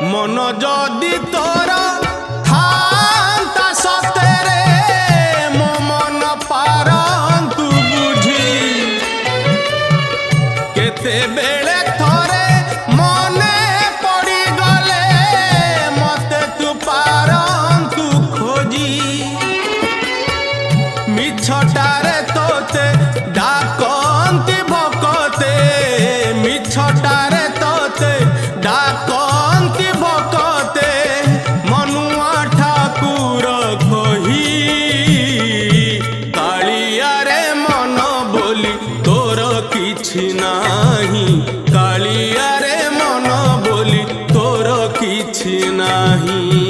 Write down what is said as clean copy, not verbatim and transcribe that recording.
मन जदि तोर थांता सतेरे मो मन पारंतु बुझी केते बेले थोरे मने पड़ी गले मते तू पारंतु खोजी मिछटारे तोते डाकंती भकते मिछटारे तोते डाकंती भकते मनुआ ठाकुर कही कालिया रे मन बोली तोर किछि नाही कालिया रे मन बोली तोर किछि नाही।